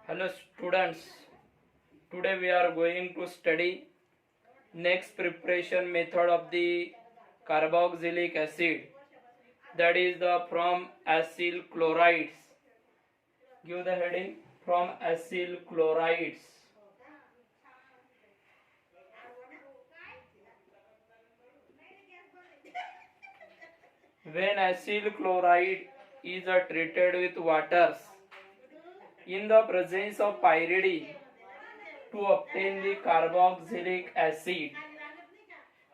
Hello students, today we are going to study next preparation method of the carboxylic acid, that is the from acyl chlorides. Give the heading from acyl chlorides. When acyl chloride is treated with waters in the presence of pyridine to obtain the carboxylic acid.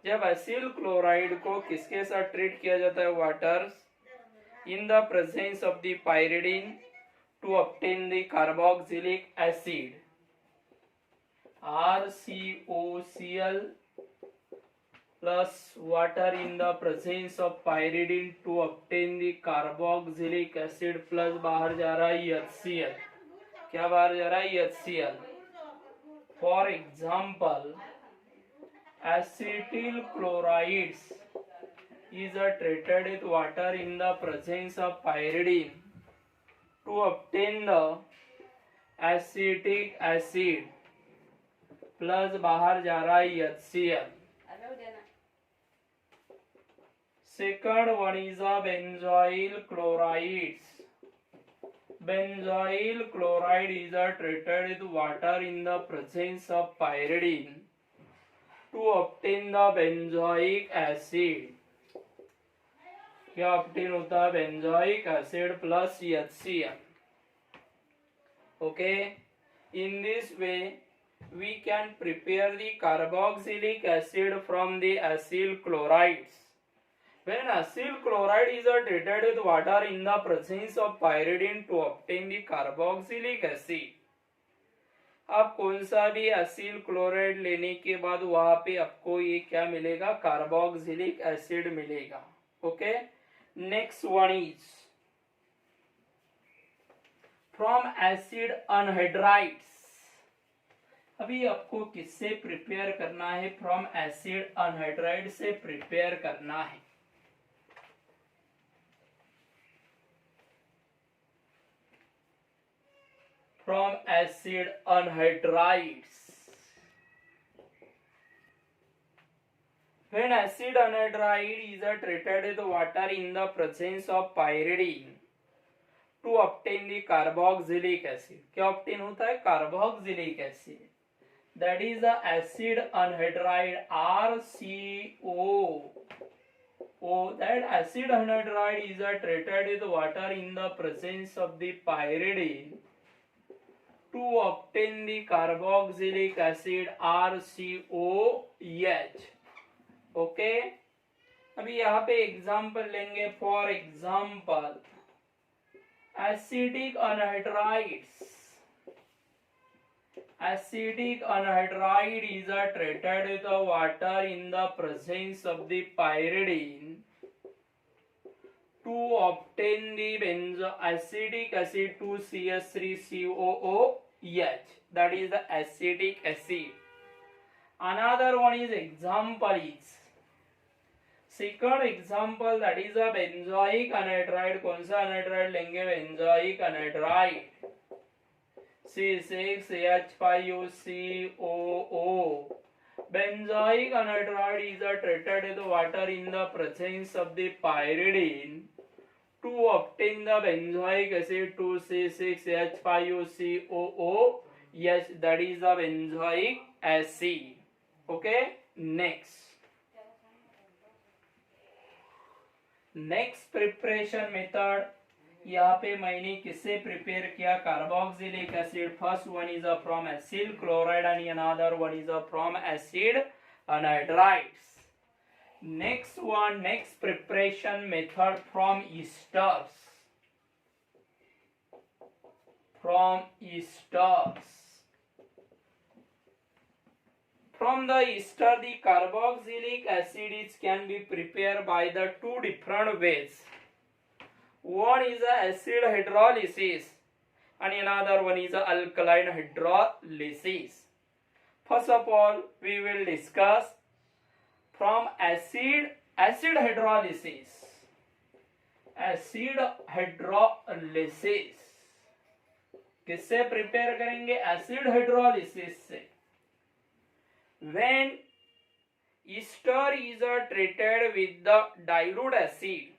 जब acyl chloride को किसके साथ treat किया जाता है? Waters in the presence of the pyridine to obtain the carboxylic acid. RCOCl plus water in the presence of pyridine to obtain the carboxylic acid plus बाहर जा रहा है HCl. क्या बाहर जा रहा है? HCl. For example, acetyl chlorides is treated with water in the presence of pyridine to obtain the acetic acid plus बाहर जा रहा है HCl. Second one is a benzoyl chlorides. Benzoyl chloride is treated with water in the presence of pyridine to obtain the benzoic acid. क्या obtain होता है? benzoic acid plus HCl. Okay, in this way we can prepare the carboxylic acid from the acyl chlorides. When acyl chloride is treated with water in the presence of pyridine to obtain the carboxylic acid. आप कौन सा भी acyl chloride लेने के बाद वहां पे आपको ये क्या मिलेगा? कार्बोक्सिलिक एसिड मिलेगा. Okay, next one is from acid anhydrides. अभी आपको किससे प्रिपेयर करना है? फ्रॉम एसिड अनहाइड्राइड से प्रिपेयर करना है. From acid anhydrides. When acid anhydride is treated with water in the presence of pyridine to obtain the carboxylic acid. क्या obtain होता है? carboxylic acid. That is the acid anhydride RCO. That acid anhydride is treated with water in the presence of the pyridine to obtain the carboxylic acid RCOH. ओके, अभी यहाँ पे example लेंगे. For example, acidic anhydrides. Acidic anhydride is treated with water in the presence of the pyridine to obtain the benzoacetic acid 2CS3COOH. That is the acetic acid. Another one is example is second example, that is a benzoic anhydride. कौन सा anhydride लेंगे? benzoic anhydride C6H5COO. Benzoic anhydride is treated with water in the presence of the pyridine to obtain the benzoic acid 2C6H5COO. Yes, that is the benzoic acid. Okay, next preparation method. यहाँ पे मैंने किससे prepare किया? Carboxylic acid. First one is from acyl chloride and another one is from acid anhydrides. Next one, next preparation method from esters. From the ester, the carboxylic acid can be prepared by the two different ways. One is acid hydrolysis and another one is alkaline hydrolysis. First of all, we will discuss from acid hydrolysis. Acid hydrolysis. किससे prepare करेंगे? Acid hydrolysis से। When Easter is treated with the dilute acid,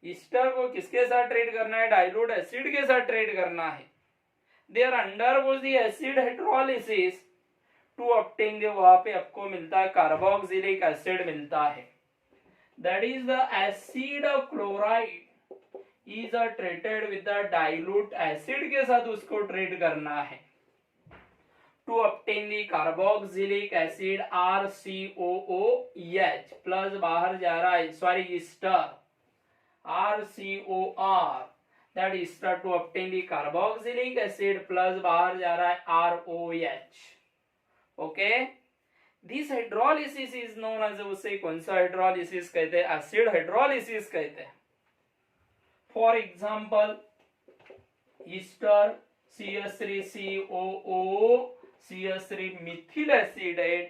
Easter को किसके साथ treat करना है? Dilute acid के साथ ट्रीट करना है। There undergoes the acid hydrolysis to obtain, वहां पे आपको मिलता है कार्बोक्सिलिक एसिड मिलता है। That is the acid chloride is treated with the dilute acid के साथ उसको ट्रीट करना है to obtain the carboxylic acid RCOOH plus बाहर जा रहा है, sorry ester RCOR, that ester to obtain the carboxylic acid plus बाहर जा रहा है ROH। Okay, this hydrolysis is known as, उसे कौन सा हाइड्रोलिसिस कहते हैं? एसिड हाइड्रोलिसिस कहते हैं। For example Easter CH3COO CH3 methyl acetate.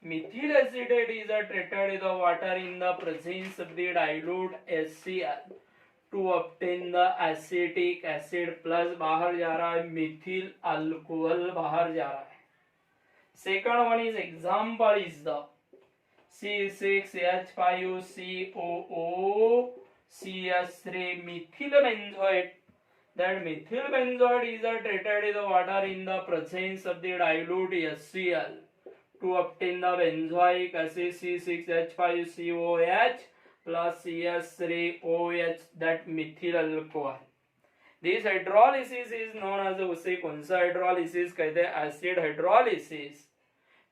Methyl acetate is treated with the water in the presence of the dilute HCl to obtain the acetic acid plus बाहर जा रहा है methyl alcohol बाहर जा रहा है। Second one is example is the C6H5COO CH3 methyl benzoate. That methyl benzoate is treated with the water in the presence of the dilute HCl to obtain the benzoic acid C6H5COH plus CH3OH, that methyl alcohol. This hydrolysis is known as, उसे कौन सा hydrolysis कहते हैं? Acid hydrolysis.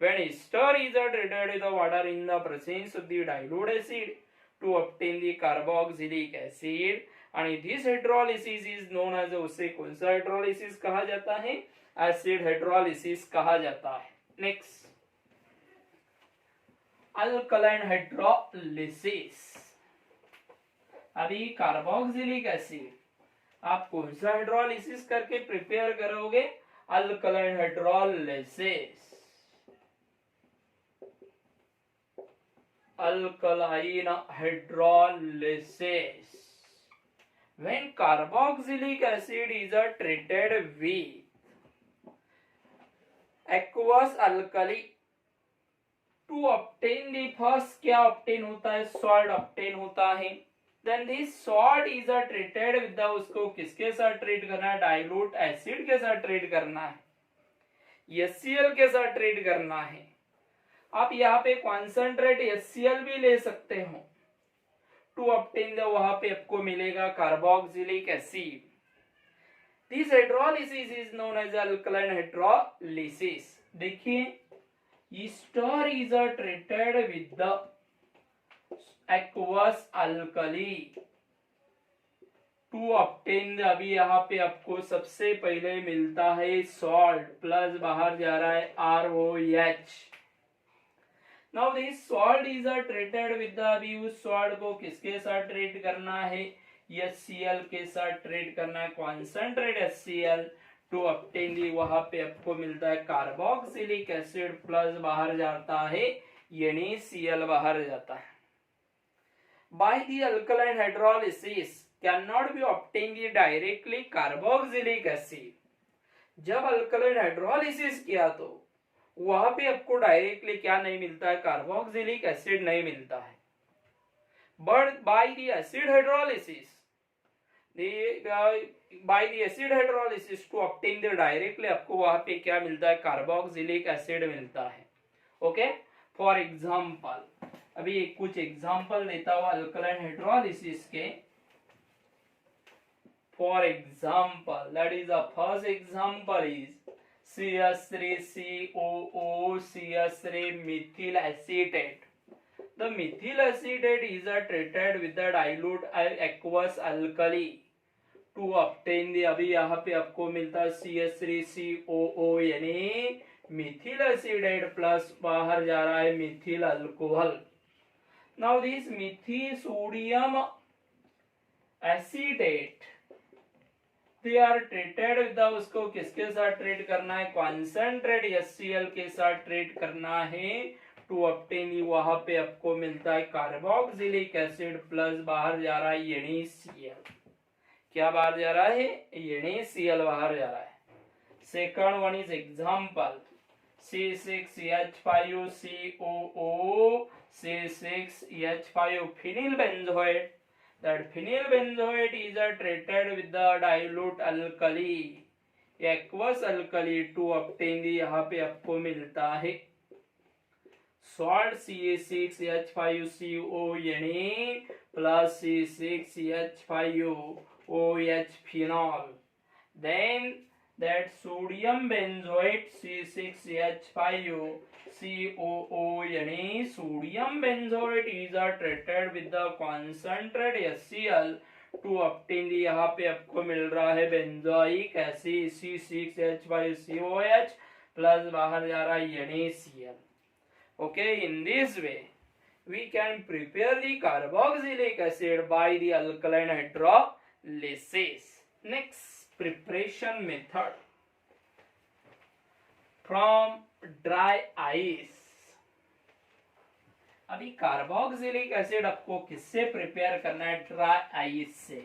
When ester is treated with the water in the presence of the dilute acid to obtain the carboxylic acid, and this hydrolysis is known as, उसे कौन सा hydrolysis कहा जाता है? एसिड हाइड्रोलिसिस कहा जाता है। Next, alkaline hydrolysis. अभी कार्बोक्सिलिक एसिड आप कौन सा हाइड्रोलिसिस करके प्रिपेयर करोगे? Alkaline hydrolysis. Alkaline hydrolysis. When carboxylic acid is treated with aqueous alkali to obtain the first, क्या obtain होता है? salt obtain होता है। Then this salt is treated with the, उसको किसके साथ ट्रीट करना है? डाइल्यूट एसिड के साथ ट्रीट करना है, HCl के साथ ट्रीट करना है। आप यहाँ पे कॉन्सेंट्रेट HCl भी ले सकते हो टू ऑब्टेन द, वहां पे आपको मिलेगा carboxylic acid. This hydrolysis is known as alkaline hydrolysis. देखिए, ester is treated with the aqueous alkali to obtain the, अभी यहाँ पे आपको सबसे पहले मिलता है सॉल्ट प्लस बाहर जा रहा है ROH। Now this salt is treated with the, अभी उस सॉल्ट को किसके साथ ट्रीट करना है? HCl के साथ ट्रीट करना है, concentrate HCl to obtain the, वहां पे आपको मिलता है कार्बोक्सिलिक एसिड प्लस बाहर जाता है NaCl बाहर जाता है। By the alkaline hydrolysis cannot be obtained directly carboxylic acid. जब अल्कलाइन हाइड्रोलिसिस किया तो वहां पे आपको डायरेक्टली क्या नहीं मिलता है? कार्बोक्सिलिक एसिड नहीं मिलता है। But by the acid hydrolysis, by the acid hydrolysis to obtain the, directly आपको वहां पे क्या मिलता है? कार्बोक्सिलिक एसिड मिलता है। ओके, फॉर एग्जांपल, अभी कुछ एग्जांपल देता हूं अल्कलाइन हाइड्रोलिसिस के। For example, that is the first example is CH3COO CH3 methyl acetate. The methyl acetate is treated with the dilute aqueous alkali to obtain the, अभी यहाँ पे आपको मिलता है CH3COO यानी methyl acetate प्लस बाहर जा रहा है methyl alcohol. Now this methyl sodium acetate, they are treated with the, उसको किसके साथ ट्रीट करना है? कॉन्सेंट्रेट HCl के साथ ट्रीट करना है टू ऑब्टेन, वहां पे आपको मिलता है कार्बोक्सिलिक एसिड प्लस बाहर जा रहा है NaCl। क्या बाहर जा रहा है? NaCl बाहर जा रहा है. Second one is example. C6H5COO C6H5 phenyl benzoate. That phenyl benzoate is treated with the dilute alkali, aqueous alkali to obtain the यहाँ पे आपको मिलता है salt CA6H5CO Na plus C6H5OH phenol. Then that sodium benzoate C6H5COO sodium benzoate is treated with the concentrate HCl to obtain the यहाँ पे आपको मिल रहा है benzoic acid C6H5COH plus बाहर जा रहा है NaCl. Okay, in this way we can prepare the carboxylic acid by the alkaline hydrolysis. Next, preparation method from dry ice. अभी कार्बोक्सिलिक एसिड आपको किससे प्रिपेयर करना है? ड्राई आइस से.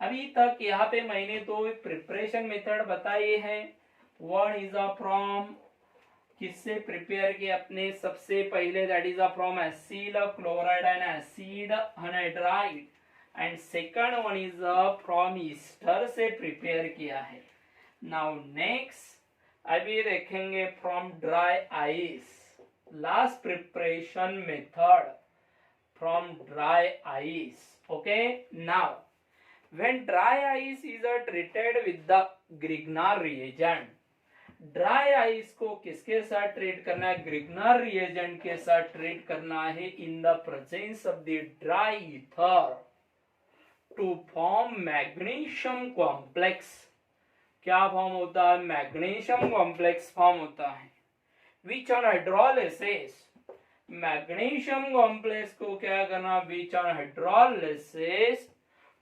अभी तक यहाँ पे मैंने तो प्रिपरेशन मेथड बताए हैं. वन इज अ फ्रॉम, किससे प्रिपेयर किया अपने? सबसे पहले that is a from acyl chloride and acid anhydride. And second one is from ester से प्रिपेयर किया है. नाउ नेक्स्ट अभी देखेंगे from dry ice. Last preparation method from dry ice. Okay, now when dry ice is treated with the Grignard reagent. Dry ice को किसके साथ treat करना है? ग्रिग्नार रिएजेंट के साथ ट्रीट करना है in the presence of the dry ether to form magnesium complex. क्या फॉर्म होता है? मैग्नीशियम कॉम्प्लेक्स फॉर्म होता है. Which on hydrolysis, magnesium complex को क्या करना? Which on hydrolysis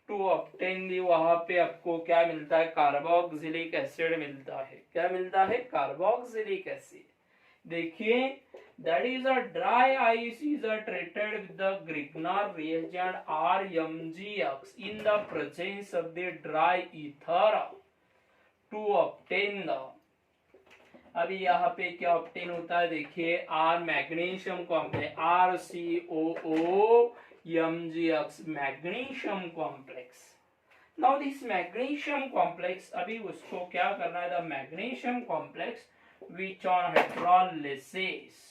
to obtain the, वहां पे आपको क्या मिलता है? कार्बोक्सिलिक एसिड मिलता है. क्या मिलता है? Carboxylic acid. देखिए, that is a dry ice is treated with the Grignard reagent RMgX in the presence of the dry ether to obtain the. अभी यहाँ पे क्या ऑब्टेन होता है? देखिए, R magnesium complex RCOOMgX magnesium complex. Now this magnesium complex, अभी उसको क्या करना है? The magnesium complex which on hydrolysis,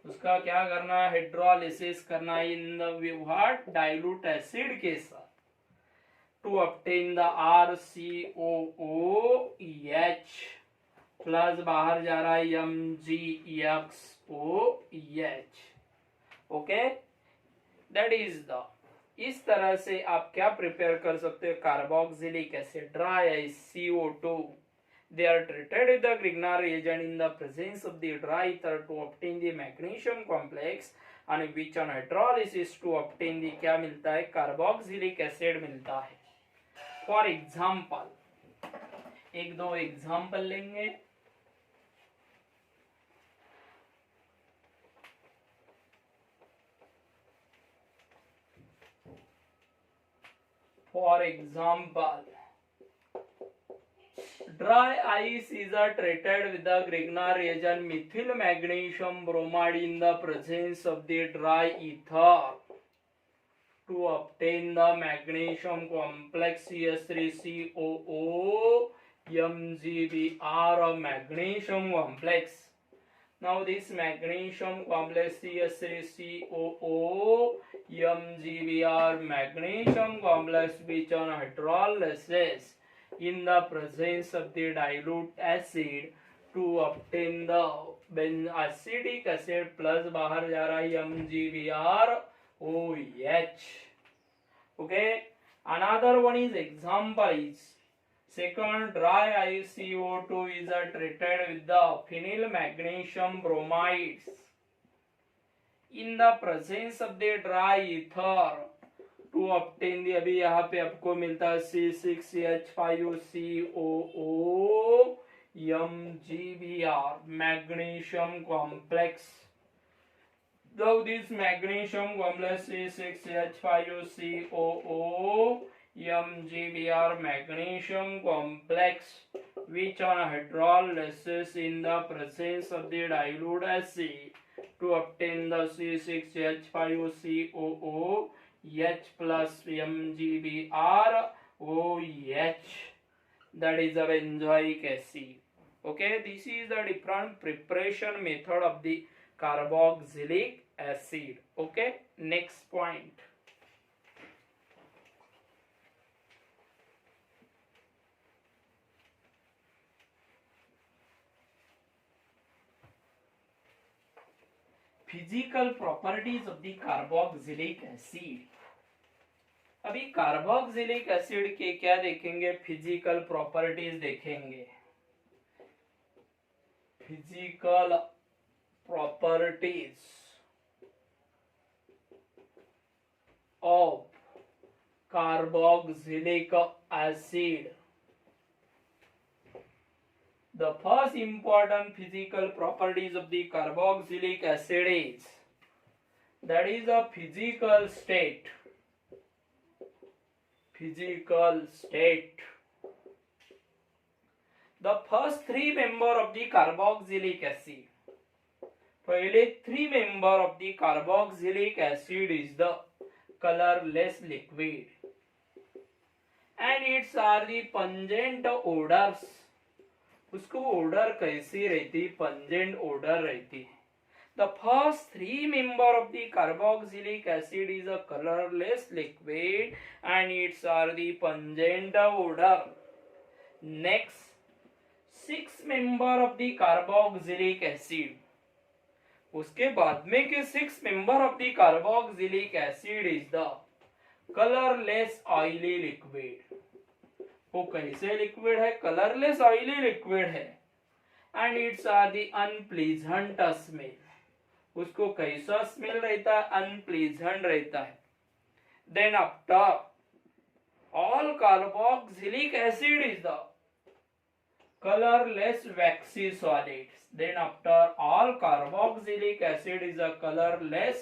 उसका क्या करना है? हाइड्रोलिसिस करना है in the what? Dilute acid के साथ to obtain the RCOOH plus बाहर जा रहा है MgXOH. Okay, that is the. इस तरह से आप क्या प्रिपेयर कर सकते हो? Carboxylic acid, dry ice, CO2. They are treated with the Grignard reagent in the presence of the dry ether to obtain the magnesium complex, and which on hydrolysis to obtain the क्या मिलता है? Carboxylic acid मिलता है. For example, एक दो example लेंगे. For example, dry ice is treated with the Grignard reagent methyl magnesium bromide in the presence of the dry ether to obtain the magnesium complex CS3COO MgBr of magnesium complex. Now this magnesium complex CS3COO MgBr magnesium complex which on hydrolysis in the presence of the dilute acid to obtain the acidic acid plus बाहर जा रहा है MgBrOH. Okay, another one is example is second, dry ice CO2 is treated with the phenyl magnesium bromides in the presence of the dry ether to obtain the. अभी यहाँ पे आपको मिलता है C6H5COO MgBr magnesium complex. Now this magnesium complex C6H5COO MgBr magnesium complex which on hydrolysis in the presence of the dilute acid to obtain the C6H5COO H plus MgBr OH, that is the benzoic acid. Okay, this is the different preparation method of the carboxylic acid. Okay, next point. Physical properties of the carboxylic acid. अभी carboxylic acid के क्या देखेंगे, physical properties देखेंगे. Physical properties of carboxylic acid. The first important physical properties of the carboxylic acid is, that is a physical state. Physical state. The first three members of the carboxylic acid. पहले three member of the carboxylic acid is the colorless liquid and its are the pungent odors. उसको odor कैसी रहती, pungent odor रहती. The first three member of the carboxylic acid is a colorless liquid and its are the pungent odor. Next, six member of the carboxylic acid. उसके बाद में के six member of the carboxylic acid is the colourless oily liquid. वो कैसे liquid है, colourless oily liquid है and it's are the unpleasant smell. उसको कैसा स्मेल रहता है, अनप्लीजेंट रहता है. Then after all carboxylic acid is the colorless waxy solids. Then after all carboxylic acid is a colorless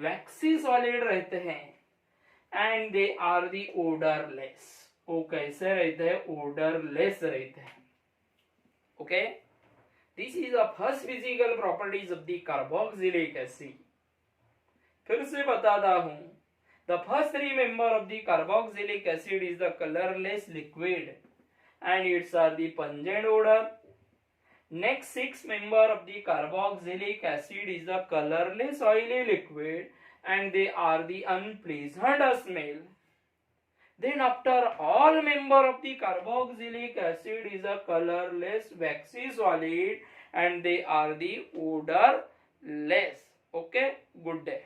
waxy solid रहते हैं and they are the odorless. वो कैसे रहते हैं, odorless रहते हैं. Okay, this is the first physical properties of the carboxylic acid. फिर से बताता हूँ. The first three member of the carboxylic acid is the colorless liquid and its are the pungent odor. Next six member of the carboxylic acid is the colorless oily liquid and they are the unpleasant smell. Then after all member of the carboxylic acid is a colorless waxy solid and they are the odorless. Okay, good day.